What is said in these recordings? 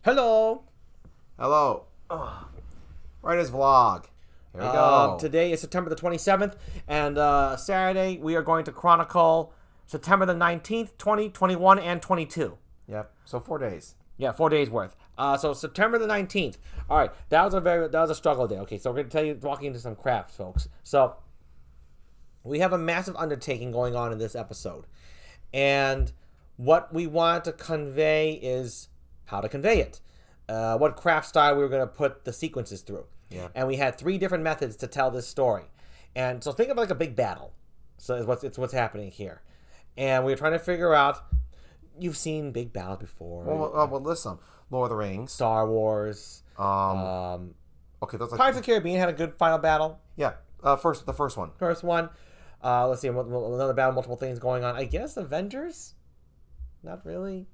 Hello. Hello. Writer's vlog. Here we go. Today is September the 27th, and Saturday we are going to chronicle September the 19th, 20, 21, and 22. Yep. So 4 days. Yeah, 4 days worth. So September the 19th. All right, that was a struggle day. Okay, so we're going to tell you, walking into some crafts, folks. So we have a massive undertaking going on in this episode, and what we want to convey is how to convey it. What craft style we were going to put the sequences through. Yeah. And we had 3 different methods to tell this story. And so think of it like a big battle. So it's what's happening here. And we were trying to figure out, you've seen big battles before. Well, listen. Lord of the Rings. Star Wars. Okay, that's like... Pirates of the Caribbean had a good final battle. Yeah. The first one. First one. Let's see, another battle, multiple things going on. I guess Avengers? Not really.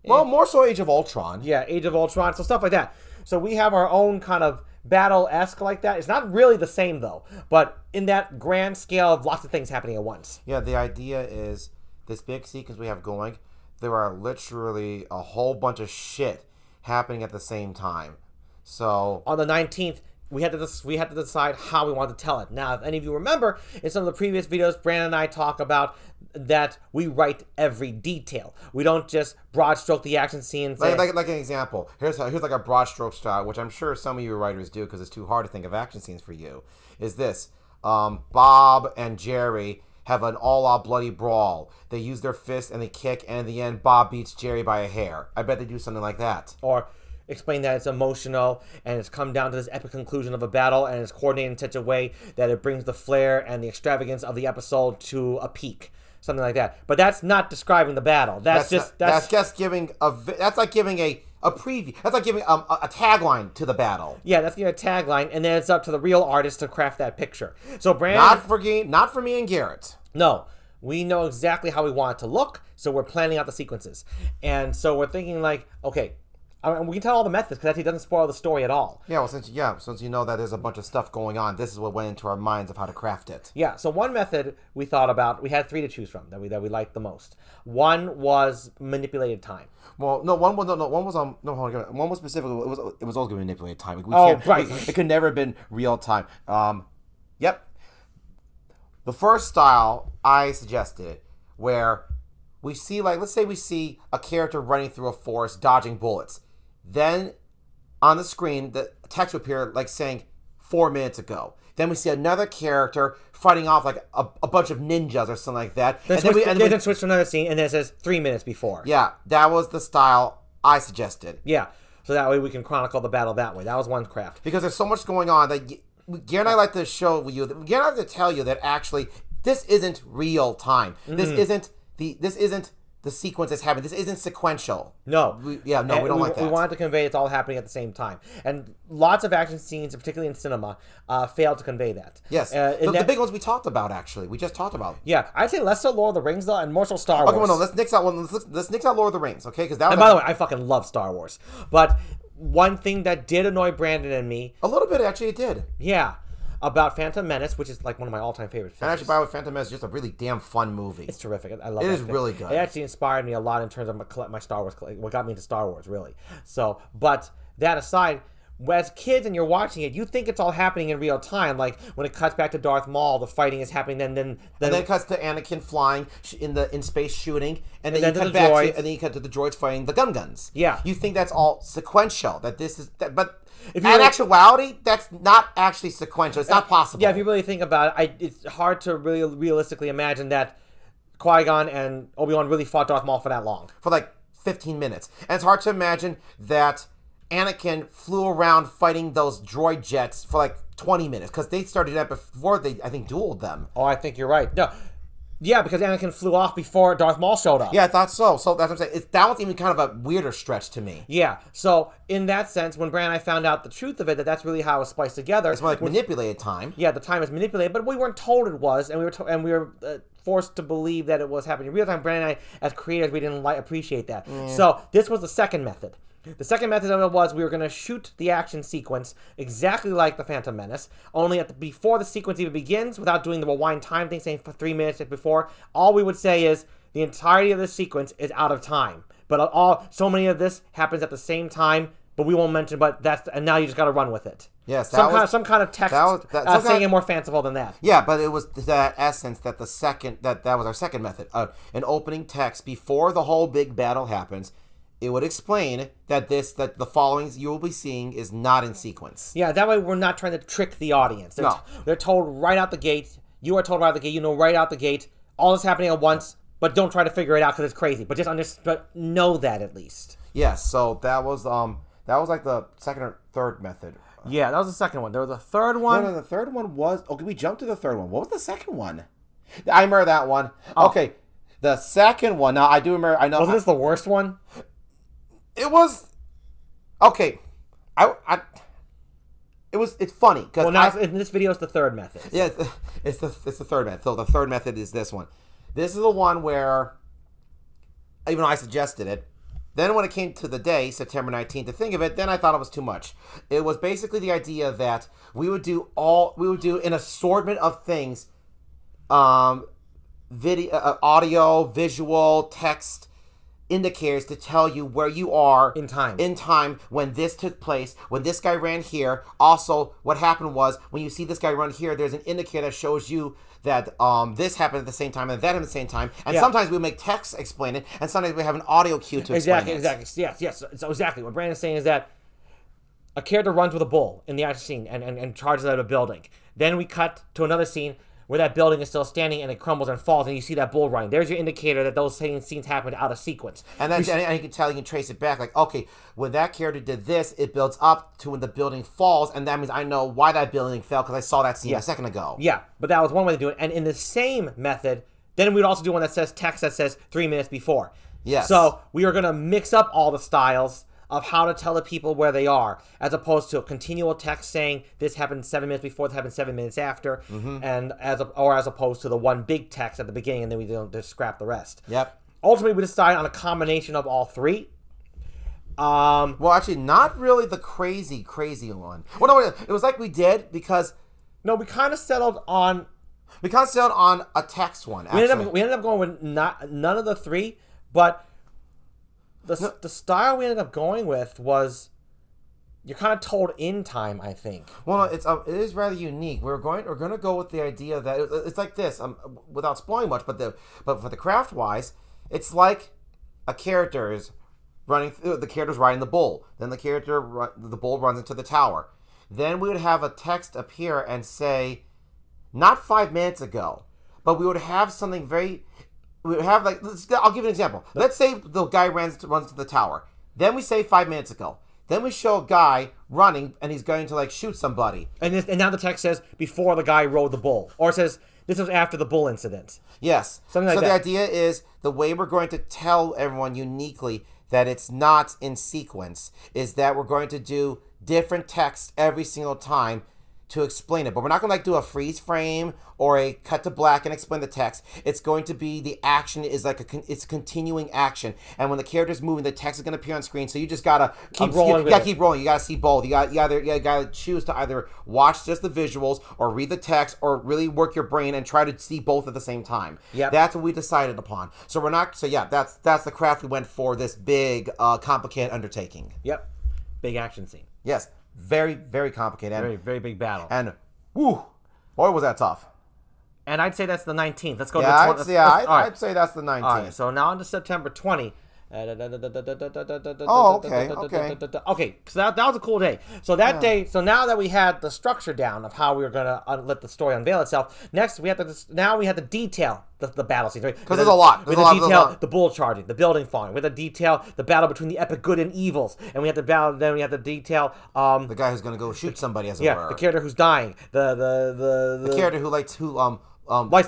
Well, more so Age of Ultron. Yeah, Age of Ultron, so stuff like that. So we have our own kind of battle-esque like that. It's not really the same, though, but in that grand scale of lots of things happening at once. Yeah, the idea is this big sequence we have going, there are literally a whole bunch of shit happening at the same time. So on the 19th, we had to decide how we wanted to tell it. Now, if any of you remember, in some of the previous videos, Brandon and I talk about that we write every detail. We don't just broad stroke the action scene. Like an example. Here's like a broad stroke style, which I'm sure some of you writers do because it's too hard to think of action scenes for you. Is this Bob and Jerry have an all-out bloody brawl. They use their fists and they kick, and in the end, Bob beats Jerry by a hair. I bet they do something like that. Or explain that it's emotional and it's come down to this epic conclusion of a battle and it's coordinated in such a way that it brings the flair and the extravagance of the episode to a peak. Something like that. But that's not describing the battle. That's just giving that's like giving a preview. That's like giving a tagline to the battle. Yeah, that's giving a tagline, and then it's up to the real artist to craft that picture. So Brandon, not for me and Garrett. No. We know exactly how we want it to look, so we're planning out the sequences. And so we're thinking like, okay, we can tell all the methods because actually it doesn't spoil the story at all. Yeah, well, since you know that there's a bunch of stuff going on, this is what went into our minds of how to craft it. Yeah, so one method we thought about, we had 3 to choose from that we liked the most. One was manipulated time. Well, one was specifically it was always going to be manipulated time. Right. It could never have been real time. Yep. The first style I suggested where we see, like, let's say we see a character running through a forest dodging bullets. Then on the screen, the text would appear like saying 4 minutes ago. Then we see another character fighting off like a bunch of ninjas or something like that. Then switch to another scene, and then it says 3 minutes before. Yeah, that was the style I suggested. Yeah, so that way we can chronicle the battle that way. That was one craft. Because there's so much going on that Garrett and I like to show you, Garrett and I like to tell you that actually this isn't real time. Mm-hmm. This isn't the sequence that's happening. This isn't sequential. No. We don't like that. We wanted to convey it's all happening at the same time. And lots of action scenes, particularly in cinema, fail to convey that. Yes. The big ones we talked about, actually. We just talked about. Yeah. I'd say less so Lord of the Rings, though, and more so Star Wars. Okay, well, no, let's nix out one. Let's nix out Lord of the Rings, okay? And by the way, I fucking love Star Wars. But one thing that did annoy Brandon and me. A little bit, actually, it did. Yeah. About Phantom Menace, which is like one of my all-time favorite films. And actually, by the way, Phantom Menace is just a really damn fun movie. It's terrific. I love it. It is really good. It actually inspired me a lot in terms of my Star Wars, what got me into Star Wars, really. So, but that aside, as kids and you're watching it, you think it's all happening in real time. Like when it cuts back to Darth Maul, the fighting is happening. Then it cuts to Anakin flying in space shooting, and then you cut back to and then you cut to the droids fighting the guns. Yeah, you think that's all sequential. But in actuality, that's not actually sequential. It's not possible. Yeah, if you really think about it, it's hard to really realistically imagine that Qui-Gon and Obi-Wan really fought Darth Maul for that long. For like 15 minutes. And it's hard to imagine that Anakin flew around fighting those droid jets for like 20 minutes. Because they started that before they, I think, dueled them. Oh, I think you're right. No. Yeah, because Anakin flew off before Darth Maul showed up. Yeah, I thought so. So that's what I'm saying. That was even kind of a weirder stretch to me. Yeah. So in that sense, when Brand and I found out the truth of it, that's really how it was spliced together. It's more like manipulated time. Yeah, the time is manipulated, but we weren't told it was, and we were forced to believe that it was happening in real time. Brand and I, as creators, we didn't appreciate that. So this was the second method. The second method of it was we were going to shoot the action sequence exactly like the Phantom Menace, only before the sequence even begins, without doing the rewind time thing, saying for 3 minutes before, all we would say is the entirety of the sequence is out of time. But so many of this happens at the same time, but we won't mention. But and now you just got to run with it. Yes, some kind of text saying it more fanciful than that. Yeah, but it was that essence that that was our second method. An opening text before the whole big battle happens. It would explain that the following you will be seeing is not in sequence. Yeah, that way we're not trying to trick the audience. They're told right out the gate. You are told right out the gate. You know right out the gate. All this happening at once, but don't try to figure it out because it's crazy. But but know that at least. Yes. So that was like the second or third method. Yeah, that was the second one. There was a third one. No, the third one was... Okay, we jumped to the third one. What was the second one? I remember that one. Oh. Okay, the second one. Now, I do remember... I know. Wasn't this the worst one? It was... Okay. It's funny. Well, now in this video, it's the third method. Yeah, it's the third method. So the third method is this one. This is the one where... Even though I suggested it, then when it came to the day, September 19th, to think of it, then I thought it was too much. It was basically the idea that we would do an assortment of things, video, audio, visual, text, indicators to tell you where you are in time when this took place, when this guy ran here. Also, what happened was when you see this guy run here, there's an indicator that shows you that this happened at the same time and that happened at the same time. And sometimes we make text explain it, and sometimes we have an audio cue to explain it. Exactly. Yes. So exactly what Brandon's saying is that a character runs with a bull in the action scene and charges at a building. Then we cut to another scene where that building is still standing and it crumbles and falls, and you see that bull running. There's your indicator that those same scenes happened out of sequence. And then and you can tell, you can trace it back. Like, okay, when that character did this, it builds up to when the building falls, and that means I know why that building fell because I saw that scene a second ago. Yeah, but that was one way to do it. And in the same method, then we'd also do one that says text that says 3 minutes before. Yes. So we are going to mix up all the styles of how to tell the people where they are, as opposed to a continual text saying this happened 7 minutes before, this happened 7 minutes after, and as opposed to the one big text at the beginning, and then we just scrap the rest. Yep. Ultimately, we decided on a combination of all three. Well, actually, not really the crazy one. Well, no, it was like we did because... No, we kind of settled on... We kind of settled on a text one, actually. We ended up going with none of the three, but... The style we ended up going with was you're kind of told in time, I think. Well, it is rather unique. We're going to go with the idea that it's like this, without spoiling much, but for the craft wise, it's like a character is running. The character's riding the bull. Then the bull runs into the tower. Then we would have a text appear and say, not 5 minutes ago, but we would have something very. We would have I'll give you an example. Let's say the guy runs to the tower. Then we say 5 minutes ago. Then we show a guy running and he's going to shoot somebody. And now the text says before the guy rode the bull, or it says this was after the bull incident. Yes. Something like that. So the idea is the way we're going to tell everyone uniquely that it's not in sequence is that we're going to do different text every single time to explain it. But we're not going to do a freeze frame or a cut to black and explain the text. It's going to be the action is it's continuing action. And when the character's moving, the text is going to appear on screen. So you just got to keep rolling. Keep rolling. You got to see both. You got to choose to either watch just the visuals or read the text or really work your brain and try to see both at the same time. Yeah. That's what we decided upon. So we're not, that's the craft we went for this big, complicated undertaking. Yep. Big action scene. Yes. Very, very complicated. Very, very big battle. And, woo, boy, was that tough. And I'd say that's the 19th. Let's go to the 20th. I'd say that's the 19th. All right, so now on to September 20. Oh, okay. Okay, so that was a cool day. So that day, so now that we had the structure down of how we were going to let the story unveil itself, next we have to detail the battle scenes, right? Because there's a lot. We had to detail the bull charging, the building falling. We had to detail the battle between the epic good and evils, and we had to detail the guy who's going to go shoot somebody, as it were. The character who's dying, the character who lights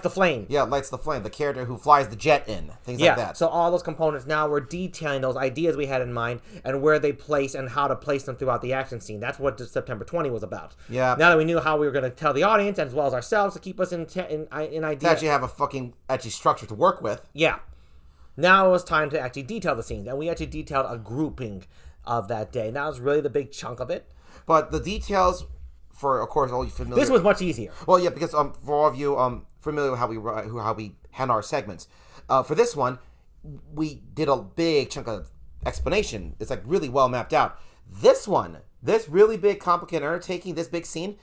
the flame. Yeah, lights the flame. The character who flies the jet in. Things like that. So all those components, now we're detailing those ideas we had in mind and where they place and how to place them throughout the action scene. That's what September 20 was about. Yeah. Now that we knew how we were going to tell the audience as well as ourselves to keep us in idea. To actually have a fucking structure to work with. Yeah. Now it was time to actually detail the scenes. And we actually detailed a grouping of that day. And that was really the big chunk of it. But the details... For, of course, all you familiar. This was much easier. Well, yeah, because for all of you familiar with how we handle our segments, for this one, we did a big chunk of explanation. It's like really well mapped out. This really big, complicated undertaking, this big scene,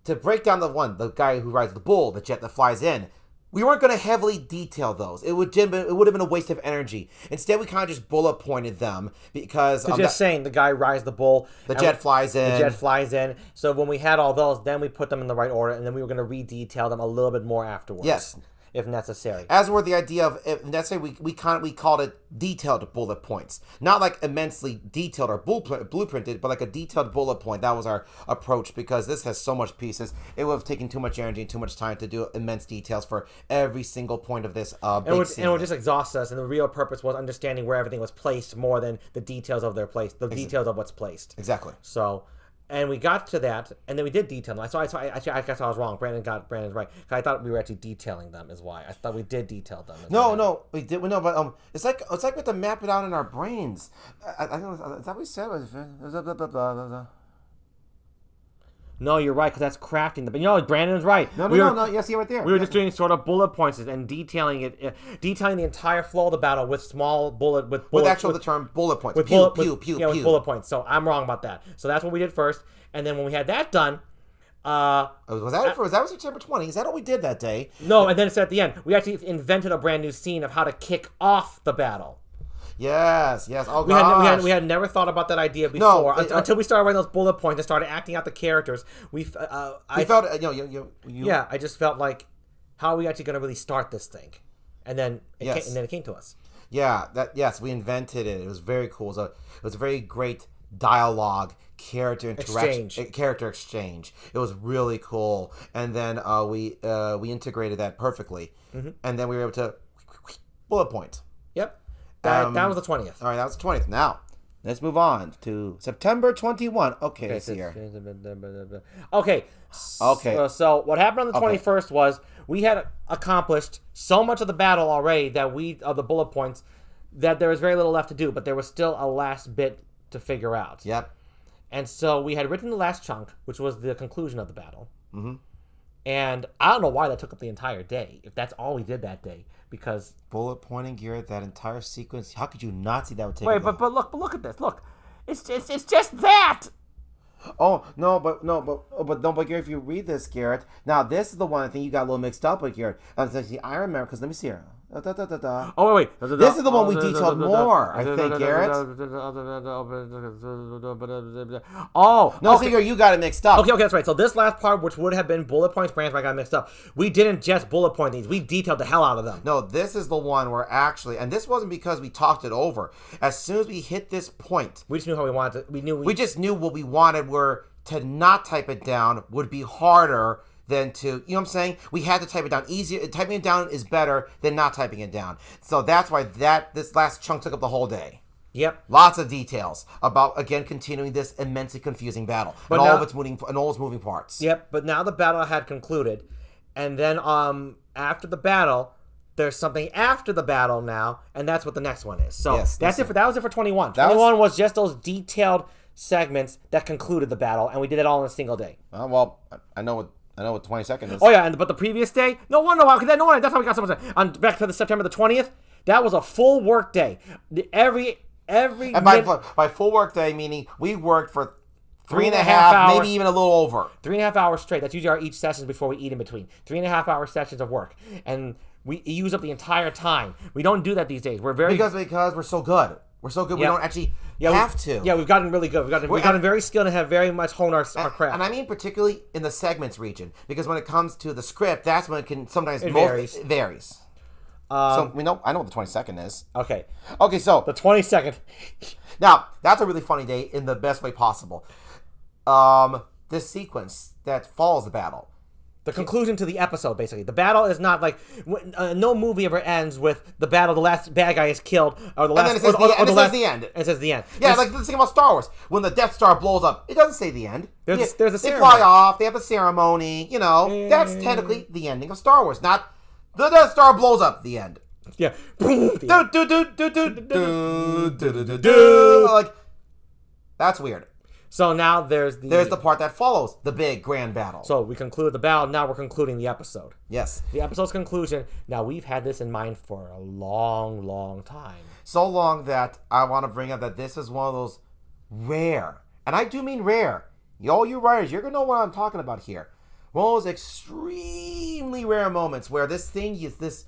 to break down the guy who rides the bull, the jet that flies in. We weren't going to heavily detail those. It would have been a waste of energy. Instead, we kind of just bullet pointed them because... So just saying, the guy rides the bull. The jet flies in. The jet flies in. So when we had all those, then we put them in the right order, and then we were going to re-detail them a little bit more afterwards. Yes. If necessary. As were the idea of, let's say we called it detailed bullet points. Not like immensely detailed or blueprinted, but like a detailed bullet point. That was our approach because this has so much pieces. It would have taken too much energy and too much time to do immense details for every single point of this big scene. And it would just exhaust us, and the real purpose was understanding where everything was placed more than the details of their place, details of what's placed. Exactly. So... And we got to that, and then we did detail them. I guess I was wrong. Brandon's right. I thought we were actually detailing them. Is why I thought we did detail them. No, we did. No, but it's like we have to map it out in our brains. I think is that what we said? No, you're right, because that's crafting. But Brandon's right. No, yes, you're right there. We were just doing sort of bullet points and detailing it, detailing the entire flow of the battle with small with the term bullet points. With bullet points. So I'm wrong about that. So that's what we did first, and then when we had that done, was that September 20? Is that what we did that day? No, and then it's at the end. We actually invented a brand new scene of how to kick off the battle. Yes. Oh, gosh. We had never thought about that idea before until we started writing those bullet points and started acting out the characters. I just felt like, how are we actually going to really start this thing? And then it came to us. Yeah. We invented it. It was very cool. It was a very great dialogue, character interaction, character exchange. It was really cool. And then we integrated that perfectly, and then we were able to bullet point. Yep. That was the 20th. All right, that was the 20th. Now, let's move on to September 21. Okay, let's see here. Okay. So what happened on the 21st was we had accomplished so much of the battle already of the bullet points that there was very little left to do, but there was still a last bit to figure out. Yep. And so we had written the last chunk, which was the conclusion of the battle. Mm-hmm. And I don't know why that took up the entire day, if that's all we did that day. Because bullet pointing, Garrett, that entire sequence. How could you not see that would take? Wait, but look at this. Look, it's just that. Oh no, but Garrett, if you read this, Garrett, now this is the one I think you got a little mixed up with, Garrett. I remember because let me see here. Oh wait. This is the one we detailed more, I think, Garrett. Oh no, okay. You got it mixed up. Okay, that's right. So this last part, which would have been bullet points, branch, I got mixed up. We didn't just bullet point these; we detailed the hell out of them. No, this is the one where actually, and this wasn't because we talked it over. As soon as we hit this point, we just knew how we wanted to. We just knew what we wanted. Were to not type it down would be harder than to, you know what I'm saying? We had to type it down. Easier typing it down is better than not typing it down. So that's why this last chunk took up the whole day. Yep. Lots of details about, again, continuing this immensely confusing battle and all of its moving parts. Yep. But now the battle had concluded, and then after the battle, there's something after the battle now, and that's what the next one is. So that was it for 21. 21 was just those detailed segments that concluded the battle, and we did it all in a single day. Well, I know what 22nd is. Oh yeah, but the previous day, no wonder why. That's how we got so much. Back to the September the 20th, that was a full work day. Every and by full work day meaning we worked for 3.5 hours, maybe even a little over 3.5 hours straight. That's usually our each sessions before we eat in between. 3.5 hour sessions of work, and we use up the entire time. We don't do that these days. We're very because we're so good. We're so good. Yep. We don't actually have to. Yeah, we've gotten really good. We've gotten very skilled and have very much honed our craft. And I mean particularly in the segments region, because when it comes to the script, that's when it can sometimes it varies. It varies. So I know what the 22nd is. Okay, so the 22nd. Now that's a really funny day in the best way possible. This sequence that follows the battle. The conclusion to the episode, basically. The battle is not like no movie ever ends with the battle. The last bad guy is killed, or the last. And then it says the end. It says the end. Yeah, like the thing about Star Wars. When the Death Star blows up, it doesn't say the end. There's a ceremony. They fly off. They have a ceremony. That's technically the ending of Star Wars. Not the Death Star blows up. The end. Yeah. Like that's weird. So now there's the part that follows the big grand battle. So we conclude the battle. Now we're concluding the episode. Yes. The episode's conclusion. Now we've had this in mind for a long, long time. So long that I want to bring up that this is one of those rare, and I do mean rare. All you writers, you're going to know what I'm talking about here. One of those extremely rare moments where this thing is this,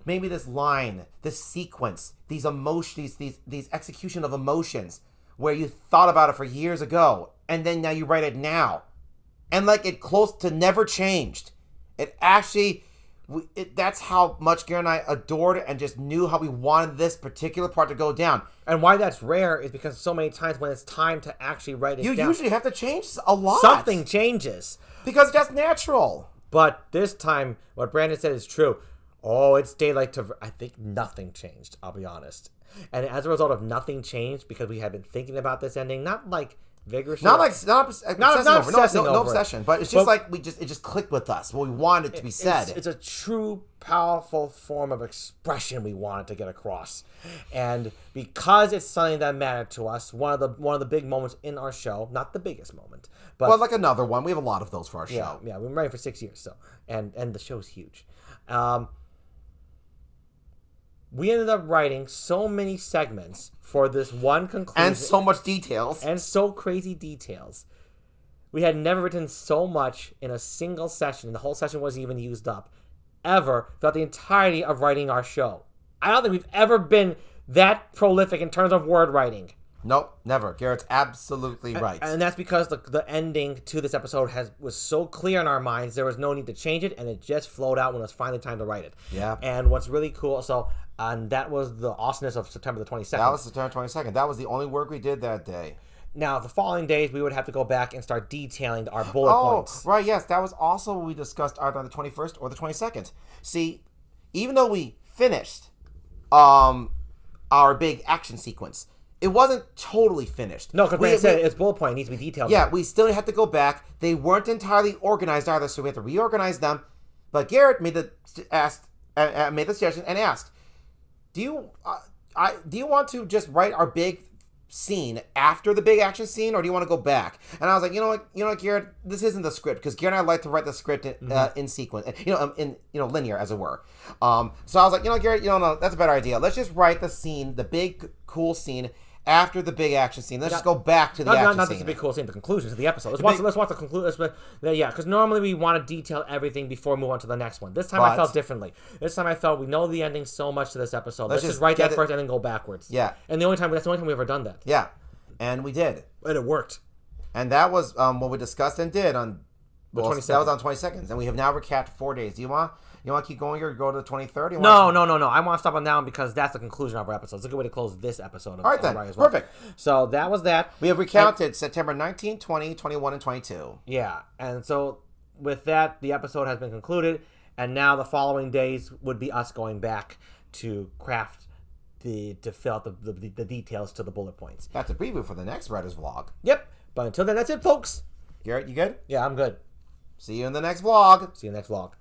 maybe this line, this sequence, these emotions, these execution of emotions, where you thought about it for years ago, and then now you write it now. And like it close to never changed. It actually, that's how much Garrett and I adored it and just knew how we wanted this particular part to go down. And why that's rare is because so many times when it's time to actually write it down, you usually have to change a lot. Something changes. Because that's natural. But this time, what Brandon said is true. Oh, it's daylight to... I think nothing changed, I'll be honest. And as a result of nothing changed, because we have been thinking about this ending, not like vigorously... Not obsessing over obsession, it. But it's just it just clicked with us. What we wanted to be said. It's a true, powerful form of expression we wanted to get across. And because it's something that mattered to us, one of the big moments in our show, not the biggest moment, but... Well, like another one. We have a lot of those for our show. Yeah, we've been writing for 6 years, so... And the show's huge. We ended up writing so many segments for this one conclusion. And so much details. And so crazy details. We had never written so much in a single session, and the whole session wasn't even used up, ever, throughout the entirety of writing our show. I don't think we've ever been that prolific in terms of word writing. Nope, never. Garrett's absolutely right. And that's because the ending to this episode was so clear in our minds, there was no need to change it, and it just flowed out when it was finally time to write it. Yeah. And what's really cool, and that was the awesomeness of September the 22nd. That was September 22nd. That was the only work we did that day. Now, the following days, we would have to go back and start detailing our bullet points. Oh, right, yes. That was also what we discussed either on the 21st or the 22nd. See, even though we finished our big action sequence, it wasn't totally finished. No, because Brandon said it's bullet point. It needs to be detailed. Yeah, we still had to go back. They weren't entirely organized either, so we had to reorganize them. But Garrett made the suggestion and asked, "Do you want to just write our big scene after the big action scene, or do you want to go back?" And I was like, you know what, Garrett, this isn't the script, because Garrett and I like to write the script in sequence, in linear, as it were. So I was like, Garrett, no, that's a better idea. Let's just write the scene, the big cool scene, after the big action scene. Let's just go back to the action scene. Not the big cool scene, the conclusion to the episode. Let's watch the conclusion. Yeah, because normally we want to detail everything before we move on to the next one. This time I felt differently. This time I felt we know the ending so much to this episode. Let's just write that first and then go backwards. Yeah. And that's the only time we've ever done that. Yeah. And we did. And it worked. And that was what we discussed and did on the 22nd. That was on 22nd. And we have now recapped 4 days. Do you want to keep going here or go to the 23rd? No. I want to stop on down because that's the conclusion of our episode. It's a good way to close this episode. All right, then. Perfect. So that was that. We have recounted September 19, 20, 21, and 22. Yeah. And so with that, the episode has been concluded. And now the following days would be us going back to craft to fill out the details to the bullet points. That's a preview for the next writer's vlog. Yep. But until then, that's it, folks. Garrett, you good? Yeah, I'm good. See you in the next vlog. See you next vlog.